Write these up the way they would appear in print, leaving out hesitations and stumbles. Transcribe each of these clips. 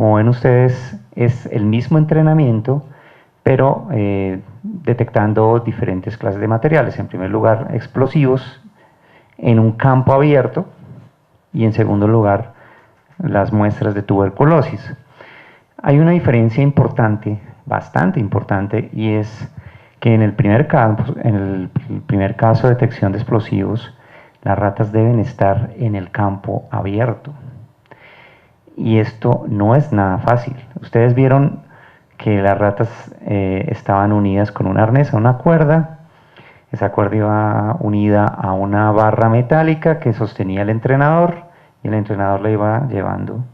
Como ven ustedes, es el mismo entrenamiento, pero detectando diferentes clases de materiales. En primer lugar, explosivos en un campo abierto y en segundo lugar, las muestras de tuberculosis. Hay una diferencia importante, bastante importante, y es que en el primer caso de detección de explosivos, las ratas deben estar en el campo abierto. Y esto no es nada fácil. Ustedes vieron que las ratas estaban unidas con un arnés a una cuerda. Esa cuerda iba unida a una barra metálica que sostenía el entrenador y el entrenador la iba llevando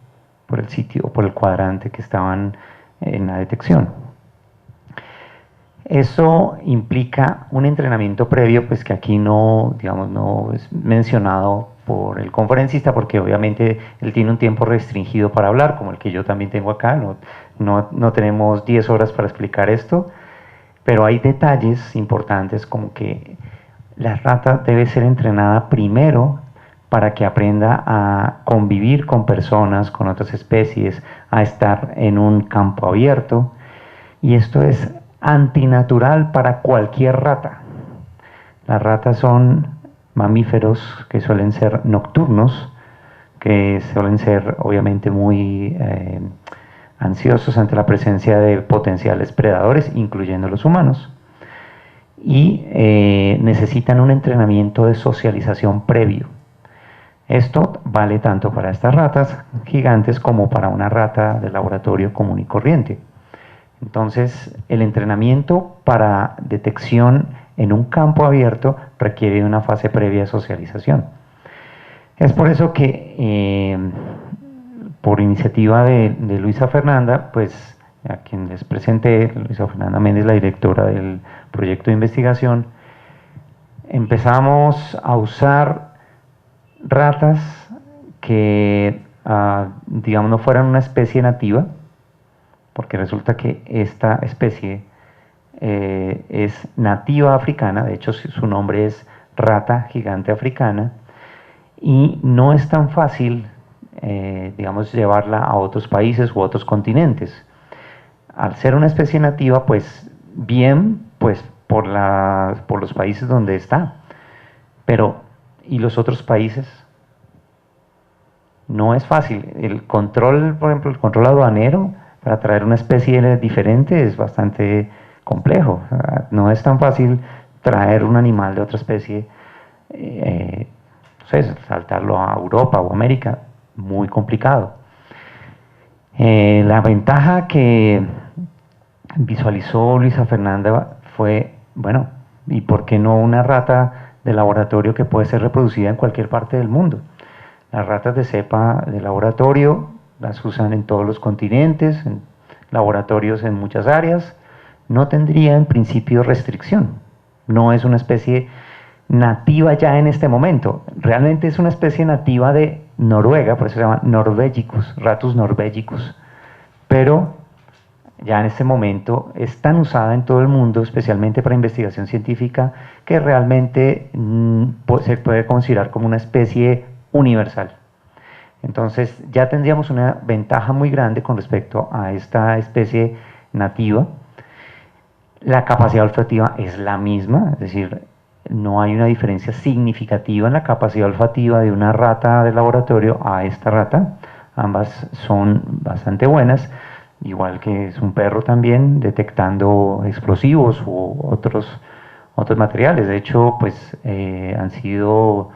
por el sitio o por el cuadrante que estaban en la detección. Eso implica un entrenamiento previo, pues que aquí no, digamos, no es mencionado por el conferencista, porque obviamente él tiene un tiempo restringido para hablar, como el que yo también tengo acá, no tenemos 10 horas para explicar esto, pero hay detalles importantes como que la rata debe ser entrenada primero para que aprenda a convivir con personas, con otras especies, a estar en un campo abierto, y esto es antinatural para cualquier rata. Las ratas son mamíferos que suelen ser nocturnos, que suelen ser obviamente muy ansiosos ante la presencia de potenciales predadores, incluyendo los humanos, y necesitan un entrenamiento de socialización previo. Esto vale tanto para estas ratas gigantes como para una rata de laboratorio común y corriente. Entonces, el entrenamiento para detección en un campo abierto requiere una fase previa de socialización. Es por eso que, por iniciativa de Luisa Fernanda, pues a quien les presenté, Luisa Fernanda Méndez, la directora del proyecto de investigación, empezamos a usar ratas que, digamos, no fueran una especie nativa, porque resulta que esta especie es nativa africana, de hecho su nombre es rata gigante africana, y no es tan fácil, digamos, llevarla a otros países u otros continentes. Al ser una especie nativa, pues bien, pues por los países donde está, pero ¿y los otros países? No es fácil. El control, por ejemplo, el control aduanero para traer una especie diferente es bastante complejo. O sea, no es tan fácil traer un animal de otra especie, no sé, saltarlo a Europa o América, muy complicado. La ventaja que visualizó Luisa Fernanda fue, bueno, ¿y por qué no una rata de laboratorio que puede ser reproducida en cualquier parte del mundo? Las ratas de cepa de laboratorio las usan en todos los continentes, en laboratorios en muchas áreas, no tendría en principio restricción. No es una especie nativa ya en este momento, realmente es una especie nativa de Noruega, por eso se llama Norvegicus, Ratus norvegicus, pero ya en este momento es tan usada en todo el mundo, especialmente para investigación científica, que realmente se puede considerar como una especie universal. Entonces ya tendríamos una ventaja muy grande con respecto a esta especie nativa. La capacidad olfativa es la misma, es decir, no hay una diferencia significativa en la capacidad olfativa de una rata de laboratorio a esta rata. Ambas son bastante buenas, igual que es un perro también, detectando explosivos u otros materiales. De hecho, pues han sido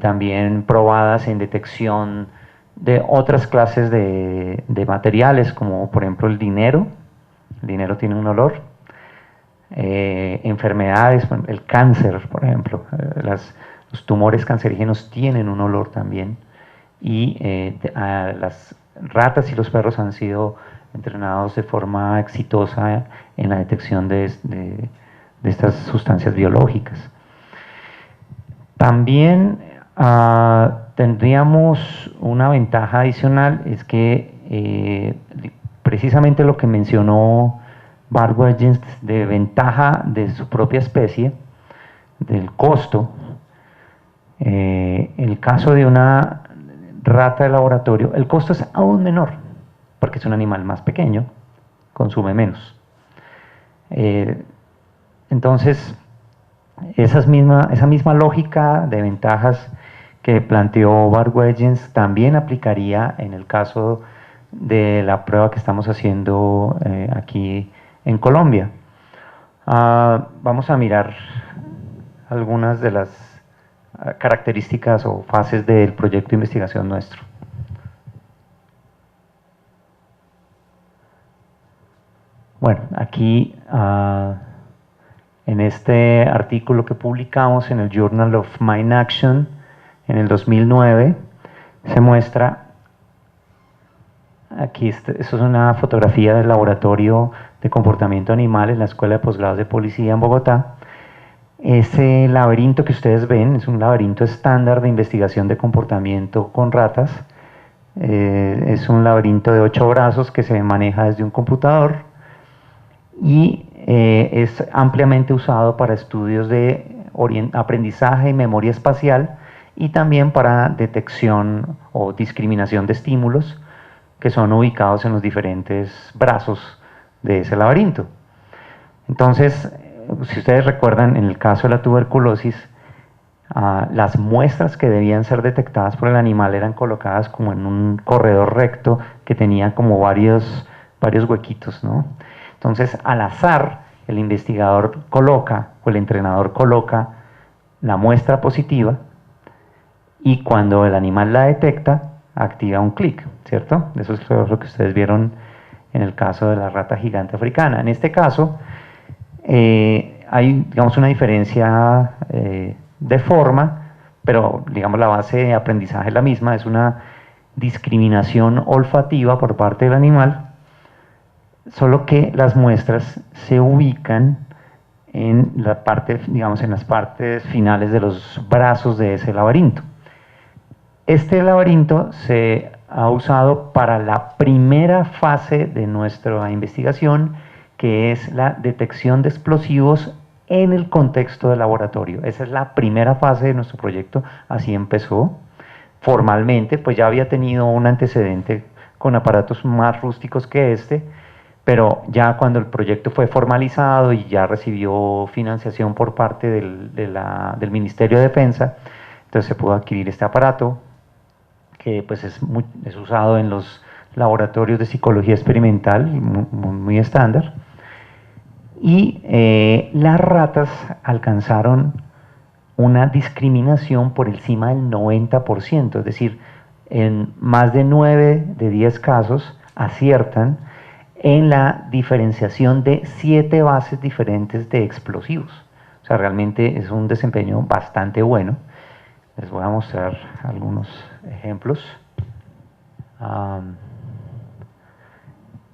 también probadas en detección de otras clases de materiales, como por ejemplo el dinero. El dinero tiene un olor. Enfermedades, el cáncer, por ejemplo, los tumores cancerígenos tienen un olor también. Y las ratas y los perros han sido entrenados de forma exitosa en la detección de estas sustancias biológicas. También tendríamos una ventaja adicional, es que precisamente lo que mencionó Barbara de ventaja de su propia especie, del costo, el caso de una rata de laboratorio, el costo es aún menor. porque es un animal más pequeño, consume menos. Entonces, esa misma lógica de ventajas que planteó Bart Wedgens también aplicaría en el caso de la prueba que estamos haciendo aquí en Colombia. Vamos a mirar algunas de las características o fases del proyecto de investigación nuestro. Bueno, aquí en este artículo que publicamos en el Journal of Mind Action en el 2009, se muestra, aquí esto es una fotografía del laboratorio de comportamiento animal en la Escuela de Posgrados de Policía en Bogotá. Ese laberinto que ustedes ven es un laberinto estándar de investigación de comportamiento con ratas. Es un laberinto de 8 brazos que se maneja desde un computador y es ampliamente usado para estudios de aprendizaje y memoria espacial y también para detección o discriminación de estímulos que son ubicados en los diferentes brazos de ese laberinto. Entonces, si ustedes recuerdan, en el caso de la tuberculosis, las muestras que debían ser detectadas por el animal eran colocadas como en un corredor recto que tenía como varios huequitos, ¿no? Entonces, al azar, el investigador coloca, o el entrenador coloca la muestra positiva y cuando el animal la detecta, activa un clic, ¿cierto? Eso es lo que ustedes vieron en el caso de la rata gigante africana. En este caso, hay, digamos, una diferencia de forma, pero, digamos, la base de aprendizaje es la misma, es una discriminación olfativa por parte del animal, solo que las muestras se ubican en la parte, digamos, en las partes finales de los brazos de ese laberinto. Este laberinto se ha usado para la primera fase de nuestra investigación, que es la detección de explosivos en el contexto del laboratorio. Esa es la primera fase de nuestro proyecto, así empezó. Formalmente, pues ya había tenido un antecedente con aparatos más rústicos que este, pero ya cuando el proyecto fue formalizado y ya recibió financiación por parte del Ministerio de Defensa, entonces se pudo adquirir este aparato, que pues es usado en los laboratorios de psicología experimental, muy estándar. Y las ratas alcanzaron una discriminación por encima del 90%, es decir, en más de 9 de 10 casos aciertan en la diferenciación de 7 bases diferentes de explosivos. O sea, realmente es un desempeño bastante bueno. Les voy a mostrar algunos ejemplos.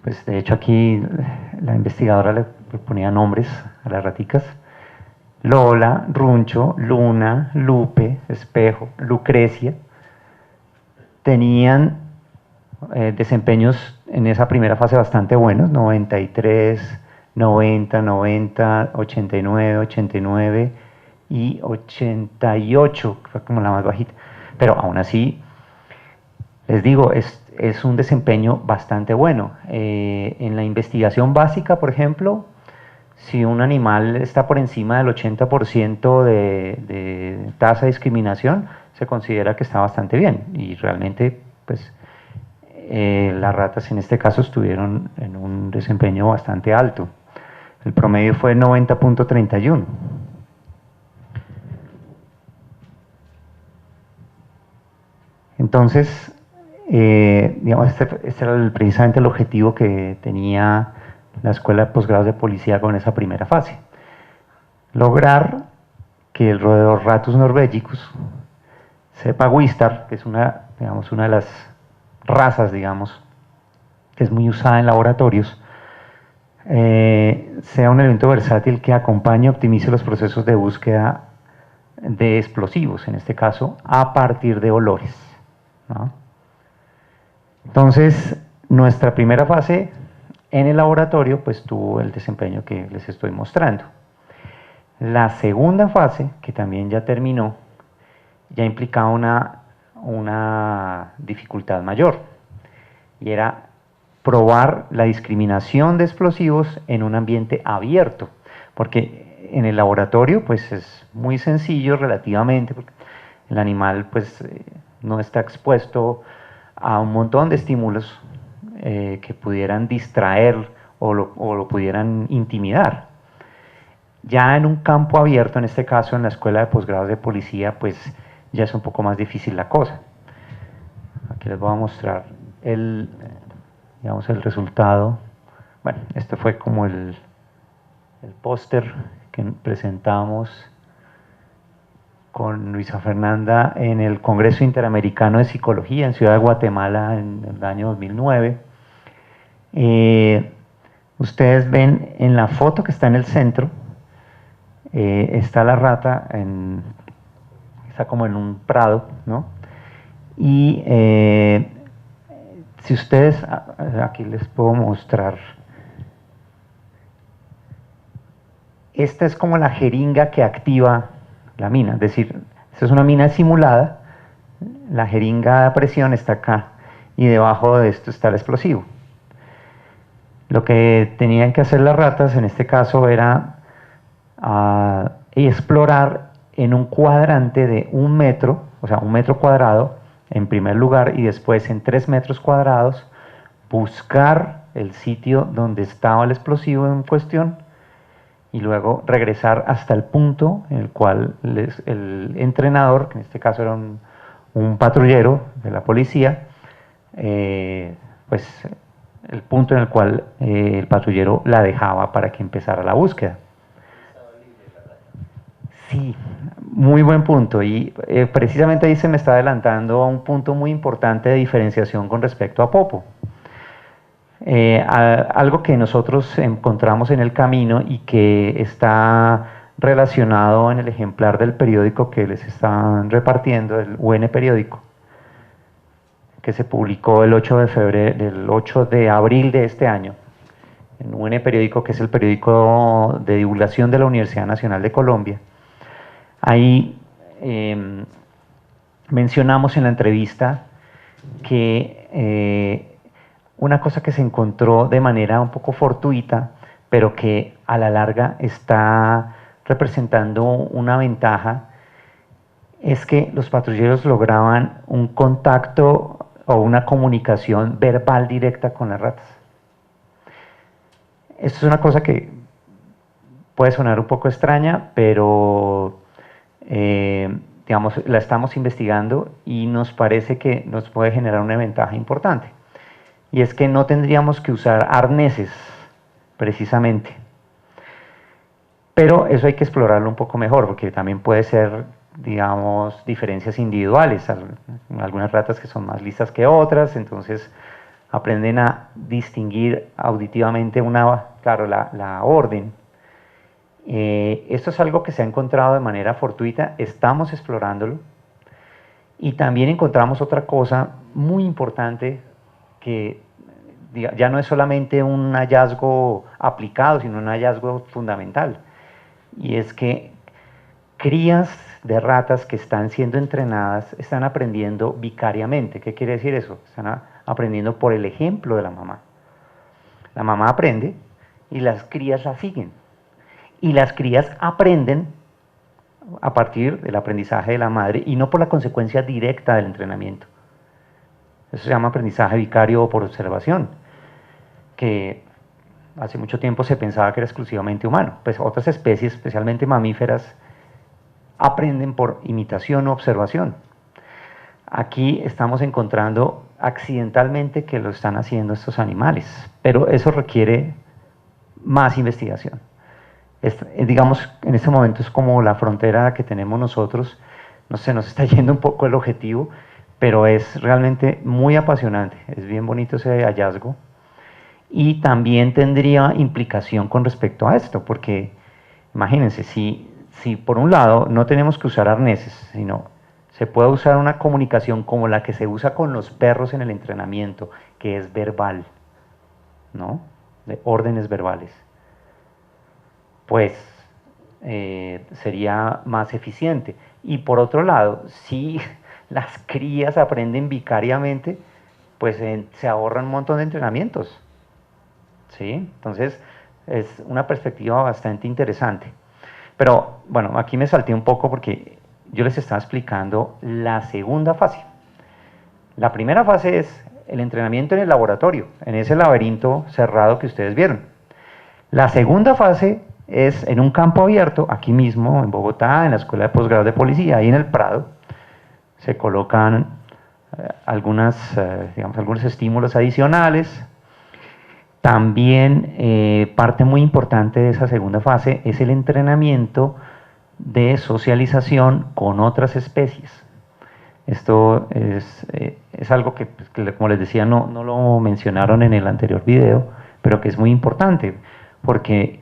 Pues de hecho aquí la investigadora le ponía nombres a las raticas. Lola, Runcho, Luna, Lupe, Espejo, Lucrecia, tenían desempeños en esa primera fase bastante buenos, 93, 90, 90, 89, 89 y 88, fue como la más bajita. Pero aún así, les digo, es un desempeño bastante bueno. En la investigación básica, por ejemplo, si un animal está por encima del 80% de tasa de discriminación, se considera que está bastante bien. Y realmente, pues, las ratas en este caso estuvieron en un desempeño bastante alto. El promedio fue 90.31. Entonces, digamos, este era precisamente el objetivo que tenía la Escuela de Posgrados de Policía con esa primera fase. Lograr que el roedor Ratus norvegicus, cepa Wistar, que es digamos, una de las razas, digamos, que es muy usada en laboratorios, sea un elemento versátil que acompañe y optimice los procesos de búsqueda de explosivos, en este caso, a partir de olores, ¿no? Entonces, nuestra primera fase en el laboratorio pues tuvo el desempeño que les estoy mostrando. La segunda fase, que también ya terminó, ya implicaba una dificultad mayor, y era probar la discriminación de explosivos en un ambiente abierto, porque en el laboratorio pues es muy sencillo relativamente, porque el animal pues no está expuesto a un montón de estímulos que pudieran distraer o lo pudieran intimidar. Ya en un campo abierto, en este caso en la escuela de posgrados de policía, pues ya es un poco más difícil la cosa. Aquí les voy a mostrar digamos, el resultado. Bueno, este fue como el póster que presentamos con Luisa Fernanda en el Congreso Interamericano de Psicología en Ciudad de Guatemala en el año 2009. Ustedes ven en la foto que está en el centro, está la rata, está como en un prado, ¿no? Y si ustedes, aquí les puedo mostrar, esta es como la jeringa que activa la mina, es decir, esta es una mina simulada, la jeringa a presión está acá y debajo de esto está el explosivo. Lo que tenían que hacer las ratas en este caso era explorar en un cuadrante de 1 metro, o sea, 1 metro cuadrado en primer lugar y después en 3 metros cuadrados, buscar el sitio donde estaba el explosivo en cuestión y luego regresar hasta el punto en el cual el entrenador, que en este caso era un patrullero de la policía, pues el punto en el cual el patrullero la dejaba para que empezara la búsqueda. Sí, muy buen punto y precisamente ahí se me está adelantando a un punto muy importante de diferenciación con respecto a Popo. Algo que nosotros encontramos en el camino y que está relacionado en el ejemplar del periódico que les están repartiendo, el UN Periódico, que se publicó el 8 de febrero, el 8 de abril de este año, en UN Periódico, que es el periódico de divulgación de la Universidad Nacional de Colombia. Ahí mencionamos en la entrevista que una cosa que se encontró de manera un poco fortuita, pero que a la larga está representando una ventaja, es que los patrulleros lograban un contacto o una comunicación verbal directa con las ratas. Esto es una cosa que puede sonar un poco extraña, pero digamos, la estamos investigando y nos parece que nos puede generar una ventaja importante. Y es que no tendríamos que usar arneses, precisamente. Pero eso hay que explorarlo un poco mejor, porque también puede ser, digamos, diferencias individuales. Algunas ratas que son más listas que otras, entonces aprenden a distinguir auditivamente claro, la orden. Esto es algo que se ha encontrado de manera fortuita, estamos explorándolo. Y también encontramos otra cosa muy importante que ya no es solamente un hallazgo aplicado, sino un hallazgo fundamental. Y es que crías de ratas que están siendo entrenadas están aprendiendo vicariamente. ¿Qué quiere decir eso? Están aprendiendo por el ejemplo de la mamá. La mamá aprende y las crías la siguen. Y las crías aprenden a partir del aprendizaje de la madre y no por la consecuencia directa del entrenamiento. Eso se llama aprendizaje vicario o por observación, que hace mucho tiempo se pensaba que era exclusivamente humano. Pues otras especies, especialmente mamíferas, aprenden por imitación o observación. Aquí estamos encontrando accidentalmente que lo están haciendo estos animales, pero eso requiere más investigación. Digamos, en este momento es como la frontera que tenemos nosotros, no sé, nos está yendo un poco el objetivo, pero es realmente muy apasionante, es bien bonito ese hallazgo y también tendría implicación con respecto a esto, porque imagínense, si por un lado no tenemos que usar arneses, sino se puede usar una comunicación como la que se usa con los perros en el entrenamiento, que es verbal, ¿no? De órdenes verbales, pues sería más eficiente. Y por otro lado, si las crías aprenden vicariamente, pues se ahorran un montón de entrenamientos, ¿sí? Entonces, es una perspectiva bastante interesante. Pero bueno, aquí me salté un poco porque yo les estaba explicando la segunda fase. La primera fase es el entrenamiento en el laboratorio, en ese laberinto cerrado que ustedes vieron. La segunda fase es en un campo abierto, aquí mismo en Bogotá, en la Escuela de Posgrado de Policía, ahí en el Prado. Se colocan algunos estímulos adicionales. También parte muy importante de esa segunda fase es el entrenamiento de socialización con otras especies. Esto es algo que, como les decía, no lo mencionaron en el anterior video, pero que es muy importante, porque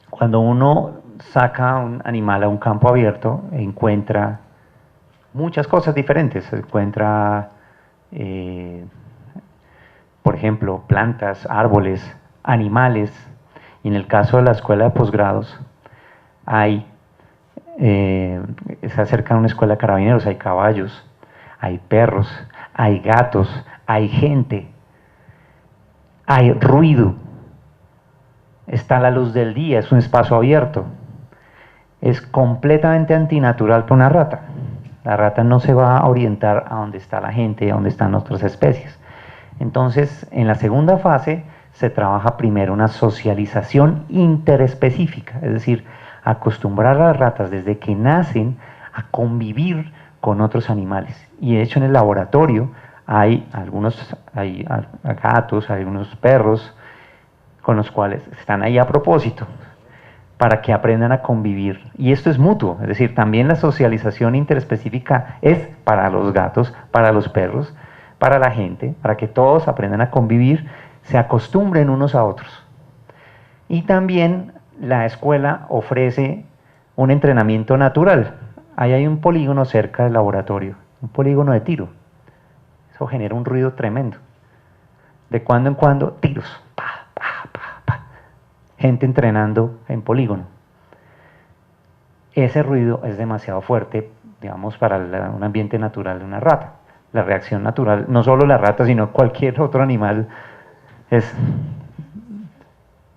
cuando uno saca un animal a un campo abierto, encuentra muchas cosas diferentes. Encuentra, por ejemplo, plantas, árboles, animales. Y en el caso de la escuela de posgrados, hay, se acerca a una escuela de carabineros, hay caballos, hay perros, hay gatos, hay gente, hay ruido, está la luz del día, es un espacio abierto. Es completamente antinatural para una rata. La rata no se va a orientar a donde está la gente, a donde están otras especies. Entonces, en la segunda fase se trabaja primero una socialización interespecífica, es decir, acostumbrar a las ratas desde que nacen a convivir con otros animales. Y de hecho en el laboratorio hay gatos, hay unos perros con los cuales están ahí a propósito, para que aprendan a convivir. Y esto es mutuo, es decir, también la socialización interespecífica es para los gatos, para los perros, para la gente, para que todos aprendan a convivir, se acostumbren unos a otros. Y también la escuela ofrece un entrenamiento natural. Ahí hay un polígono cerca del laboratorio, un polígono de tiro. Eso genera un ruido tremendo. De cuando en cuando, tiros. Pa, pa, pa, pa. Gente entrenando en polígono. Ese ruido es demasiado fuerte, digamos, para un ambiente natural de una rata. La reacción natural, no solo la rata, sino cualquier otro animal, es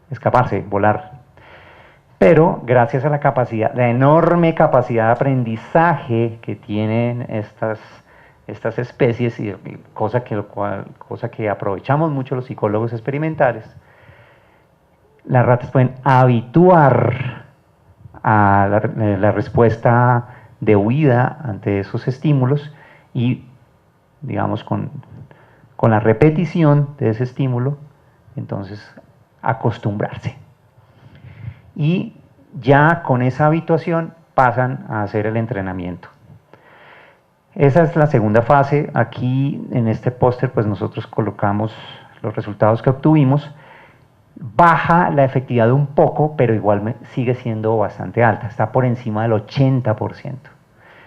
escaparse, volar. Pero gracias a la capacidad, la enorme capacidad de aprendizaje que tienen estas especies, y cosa que aprovechamos mucho los psicólogos experimentales, las ratas pueden habituar a la respuesta de huida ante esos estímulos y, digamos, con la repetición de ese estímulo, entonces acostumbrarse. Y ya con esa habituación pasan a hacer el entrenamiento. Esa es la segunda fase. Aquí en este póster pues nosotros colocamos los resultados que obtuvimos. Baja la efectividad un poco, pero igual sigue siendo bastante alta, está por encima del 80%.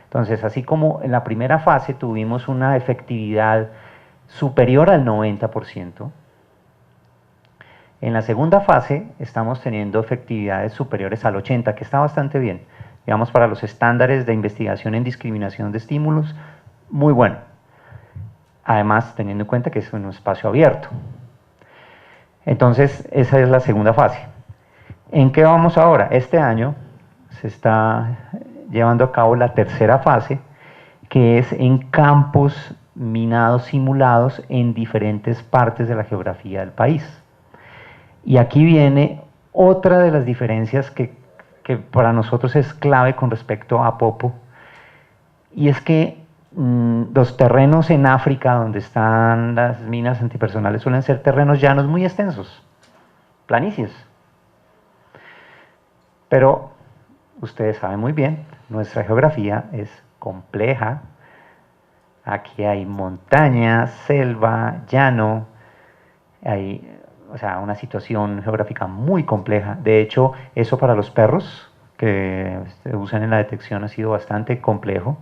Entonces, así como en la primera fase tuvimos una efectividad superior al 90%, en la segunda fase estamos teniendo efectividades superiores al 80%, que está bastante bien. Digamos, para los estándares de investigación en discriminación de estímulos, muy bueno. Además, teniendo en cuenta que es un espacio abierto. Entonces, esa es la segunda fase. ¿En qué vamos ahora? Este año se está llevando a cabo la tercera fase, que es en campos minados simulados en diferentes partes de la geografía del país. Y aquí viene otra de las diferencias que para nosotros es clave con respecto a Popo, y es que los terrenos en África donde están las minas antipersonales suelen ser terrenos llanos muy extensos, planicies. Pero ustedes saben muy bien, nuestra geografía es compleja. Aquí hay montaña, selva, llano, hay, o sea, una situación geográfica muy compleja. De hecho, eso para los perros que se usan en la detección ha sido bastante complejo.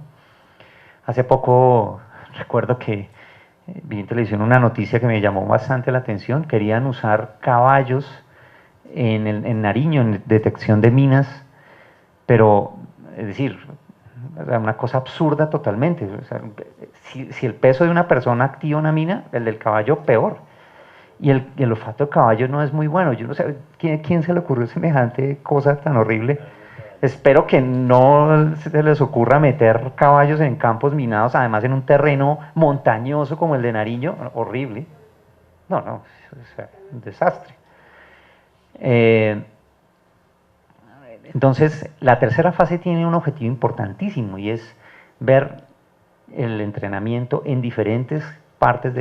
Hace poco recuerdo que vi en televisión una noticia que me llamó bastante la atención. Querían usar caballos en Nariño, en detección de minas, pero, es decir, O sea, una cosa absurda totalmente. O sea, si el peso de una persona activa una mina, el del caballo peor. Y el olfato del caballo no es muy bueno. Yo no sé, ¿quién se le ocurrió semejante cosa tan horrible? Espero que no se les ocurra meter caballos en campos minados, además en un terreno montañoso como el de Nariño. Horrible. No, no, o sea, un desastre. Eh, entonces, la tercera fase tiene un objetivo importantísimo y es ver el entrenamiento en diferentes partes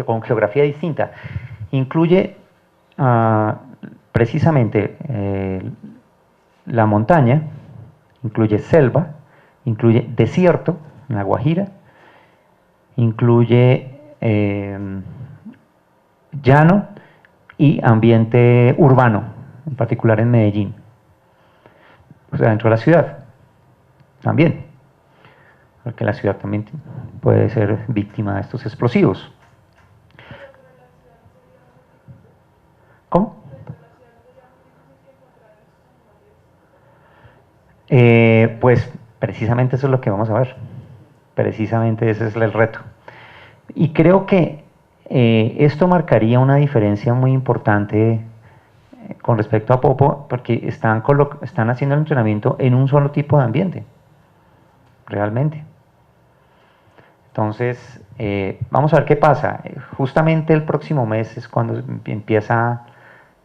con geografía distinta. Incluye precisamente la montaña, incluye selva, incluye desierto en La Guajira, incluye llano y ambiente urbano, en particular en Medellín, o sea, dentro de la ciudad también, porque la ciudad también puede ser víctima de estos explosivos. ¿Cómo? Pues precisamente eso es lo que vamos a ver. Precisamente ese es el reto. Y creo que esto marcaría una diferencia muy importante con respecto a Popo, porque están haciendo el entrenamiento en un solo tipo de ambiente, realmente. Entonces, vamos a ver qué pasa. Justamente el próximo mes es cuando empieza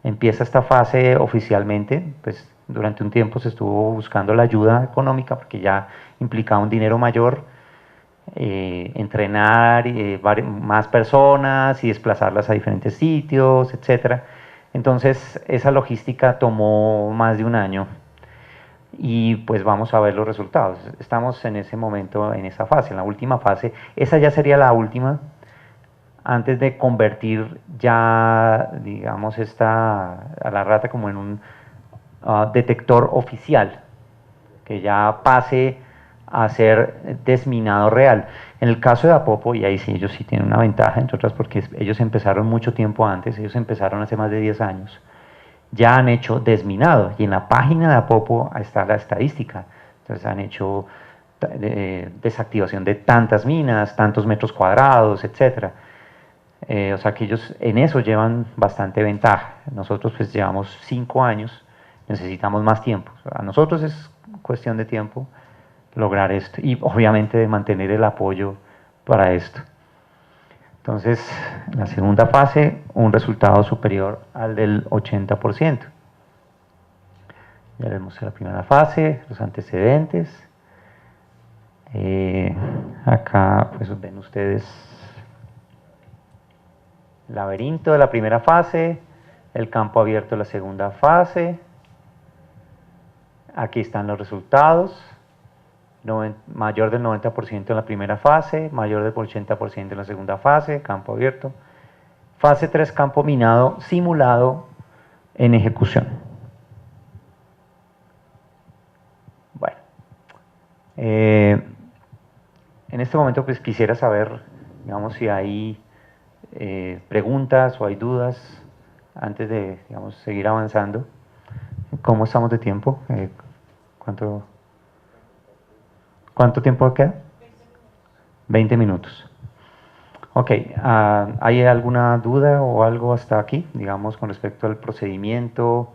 esta fase oficialmente. Pues durante un tiempo se estuvo buscando la ayuda económica porque ya implicaba un dinero mayor, entrenar más personas y desplazarlas a diferentes sitios, etcétera. Entonces esa logística tomó más de un año y pues vamos a ver los resultados. Estamos en ese momento, en esa fase, en la última fase. Esa ya sería la última antes de convertir ya, digamos, a la rata como en un detector oficial, que ya pase a ser desminado real. En el caso de Apopo, y ahí sí ellos sí tienen una ventaja, entre otras porque ellos empezaron mucho tiempo antes, ellos empezaron hace más de 10 años, ya han hecho desminado, y en la página de Apopo está la estadística. Entonces han hecho desactivación de tantas minas, tantos metros cuadrados, etcétera. O sea que ellos en eso llevan bastante ventaja. Nosotros pues llevamos 5 años, necesitamos más tiempo. A nosotros es cuestión de tiempo lograr esto y obviamente de mantener el apoyo para esto. Entonces, en la segunda fase, un resultado superior al del 80%. Ya les mostré la primera fase, los antecedentes. Acá pues ven ustedes el laberinto de la primera fase, el campo abierto de la segunda fase. Aquí están los resultados. Mayor del 90% en la primera fase, mayor del 80% en la segunda fase, campo abierto. Fase 3, campo minado simulado en ejecución. Bueno, en este momento pues quisiera saber, digamos, si hay preguntas o hay dudas antes de, digamos, seguir avanzando. ¿Cómo estamos de tiempo? ¿Cuánto tiempo queda? 20 minutos. Ok, ¿hay alguna duda o algo hasta aquí, digamos, con respecto al procedimiento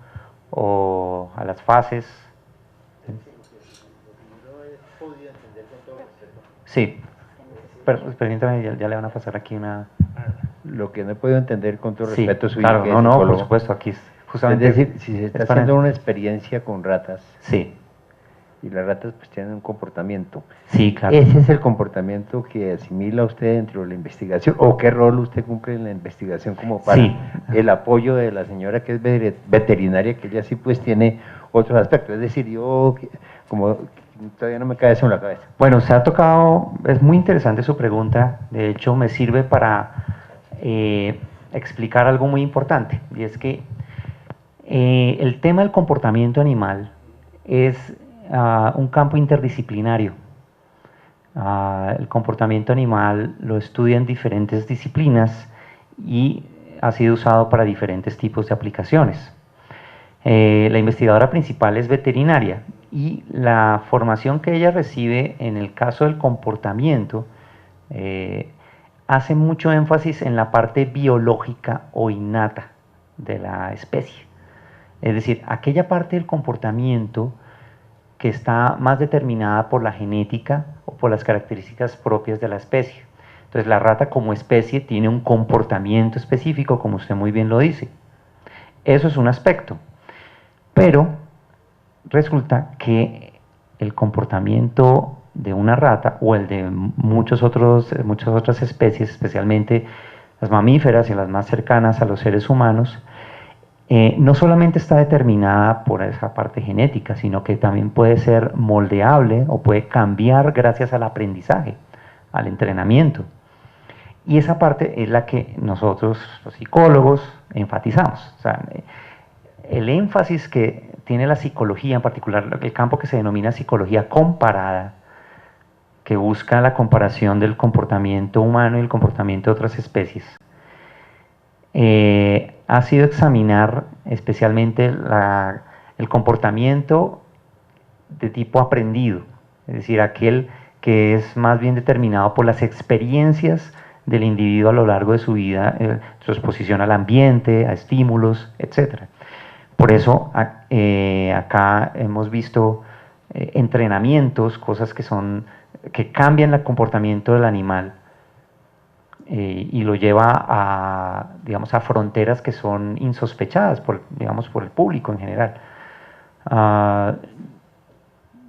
o a las fases? Sí, permítame, ya le van a pasar aquí una... Lo que no he podido entender con todo Sí, respeto suyo, claro, que no, es no, por psicólogo, supuesto, aquí es justamente... es decir, si se está haciendo una experiencia con ratas, sí, y las ratas pues tienen un comportamiento, sí, claro. ¿ese es el comportamiento que asimila usted dentro de la investigación? ¿O qué rol usted cumple en la investigación como para Sí. el apoyo de la señora que es veterinaria, que ella sí pues tiene otros aspectos? Es decir, yo como todavía no me cae eso en la cabeza. Bueno, se ha tocado, es muy interesante su pregunta, de hecho me sirve para explicar algo muy importante, y es que el tema del comportamiento animal es un campo interdisciplinario. El comportamiento animal lo estudian diferentes disciplinas y ha sido usado para diferentes tipos de aplicaciones. La investigadora principal es veterinaria Y la formación que ella recibe en el caso del comportamiento hace mucho énfasis en la parte biológica o innata de la especie. Es decir, aquella parte del comportamiento que está más determinada por la genética o por las características propias de la especie. Entonces la rata como especie tiene un comportamiento específico, como usted muy bien lo dice. Eso es un aspecto. Pero resulta que el comportamiento de una rata o el de muchas otras especies, especialmente las mamíferas y las más cercanas a los seres humanos, no solamente está determinada por esa parte genética, sino que también puede ser moldeable o puede cambiar gracias al aprendizaje, al entrenamiento. Y esa parte es la que nosotros, los psicólogos, enfatizamos. O sea, el énfasis que tiene la psicología, en particular el campo que se denomina psicología comparada, que busca la comparación del comportamiento humano y el comportamiento de otras especies, ha sido examinar especialmente el comportamiento de tipo aprendido, es decir, aquel que es más bien determinado por las experiencias del individuo a lo largo de su vida, su exposición al ambiente, a estímulos, etc. Por eso acá hemos visto entrenamientos, cosas que cambian el comportamiento del animal y lo lleva a, digamos, a fronteras que son insospechadas por el público en general.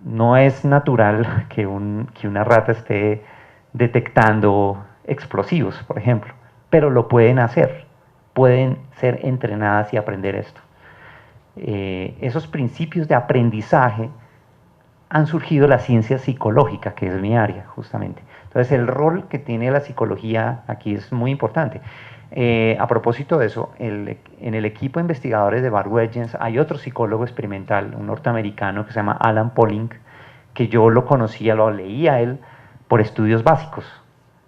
No es natural que una rata esté detectando explosivos, por ejemplo, pero lo pueden hacer, pueden ser entrenadas y aprender esto. Esos principios de aprendizaje han surgido la ciencia psicológica, que es mi área, justamente. Entonces, el rol que tiene la psicología aquí es muy importante. A propósito de eso, en el equipo de investigadores de Bart Wedgens hay otro psicólogo experimental, un norteamericano que se llama Alan Pauling, que yo lo conocía, lo leía a él por estudios básicos.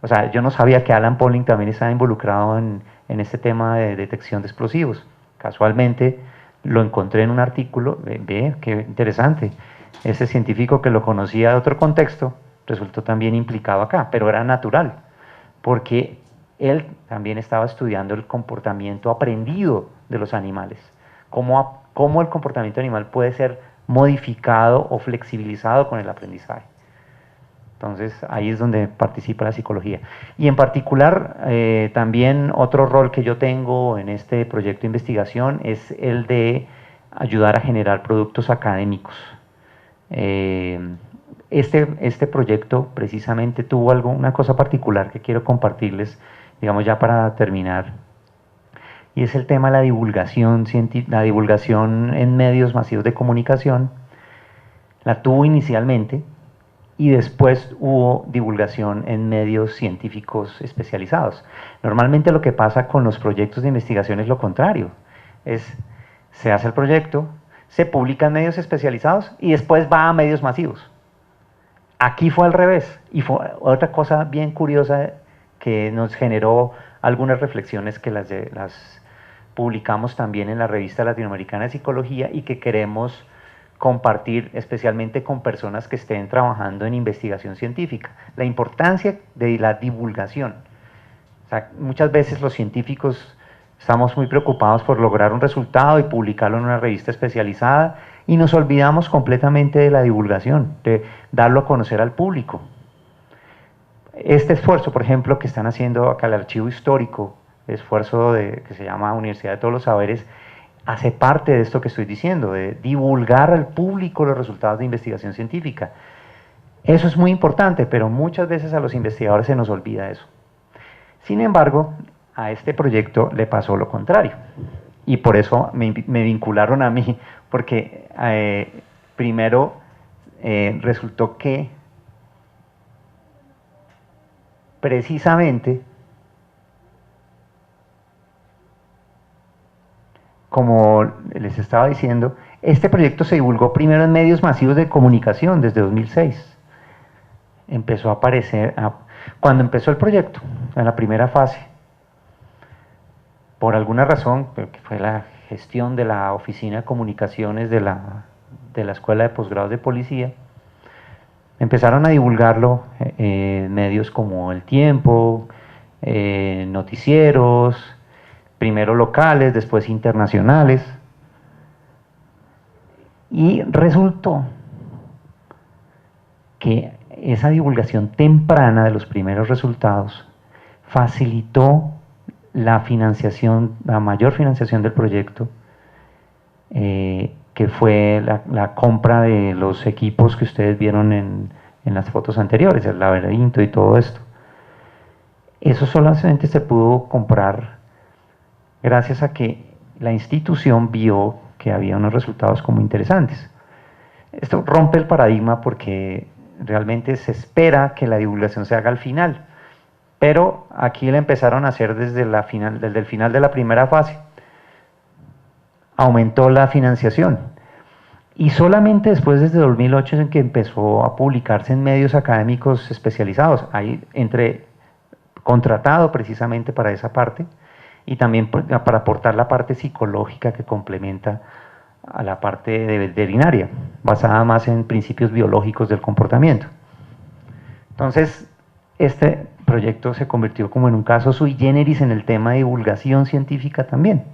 O sea, yo no sabía que Alan Pauling también estaba involucrado en este tema de detección de explosivos. Casualmente lo encontré en un artículo, ve, qué interesante. Ese científico que lo conocía de otro contexto resultó también implicado acá, pero era natural, porque él también estaba estudiando el comportamiento aprendido de los animales, cómo el comportamiento animal puede ser modificado o flexibilizado con el aprendizaje. Entonces ahí es donde participa la psicología. Y en particular, también otro rol que yo tengo en este proyecto de investigación es el de ayudar a generar productos académicos. Este proyecto precisamente tuvo una cosa particular que quiero compartirles, digamos ya para terminar, y es el tema de la divulgación en medios masivos de comunicación. La tuvo inicialmente y después hubo divulgación en medios científicos especializados. Normalmente lo que pasa con los proyectos de investigación es lo contrario, se hace el proyecto, se publica en medios especializados y después va a medios masivos. Aquí fue al revés, y fue otra cosa bien curiosa que nos generó algunas reflexiones que las publicamos también en la revista latinoamericana de psicología y que queremos compartir especialmente con personas que estén trabajando en investigación científica. La importancia de la divulgación. O sea, muchas veces los científicos estamos muy preocupados por lograr un resultado y publicarlo en una revista especializada y nos olvidamos completamente de la divulgación, de darlo a conocer al público. Este esfuerzo, por ejemplo, que están haciendo acá el archivo histórico, el esfuerzo que se llama Universidad de Todos los Saberes, hace parte de esto que estoy diciendo, de divulgar al público los resultados de investigación científica. Eso es muy importante, pero muchas veces a los investigadores se nos olvida eso. Sin embargo, a este proyecto le pasó lo contrario, y por eso me vincularon a mí, porque primero resultó que precisamente, como les estaba diciendo, este proyecto se divulgó primero en medios masivos de comunicación desde 2006. Empezó a aparecer, cuando empezó el proyecto, en la primera fase, por alguna razón, que fue la gestión de la Oficina de Comunicaciones de de la Escuela de Posgrados de Policía. Empezaron a divulgarlo en medios como El Tiempo, noticieros, primero locales, después internacionales, y resultó que esa divulgación temprana de los primeros resultados facilitó la financiación, la mayor financiación del proyecto, que fue la compra de los equipos que ustedes vieron en las fotos anteriores, el laberinto y todo esto. Eso solamente se pudo comprar gracias a que la institución vio que había unos resultados como interesantes. Esto rompe el paradigma porque realmente se espera que la divulgación se haga al final, pero aquí la empezaron a hacer desde el final de la primera fase. Aumentó la financiación y solamente después, desde 2008, es en que empezó a publicarse en medios académicos especializados, ahí contratado precisamente para esa parte y también para aportar la parte psicológica que complementa a la parte de veterinaria, basada más en principios biológicos del comportamiento. Entonces, este proyecto se convirtió como en un caso sui generis en el tema de divulgación científica también.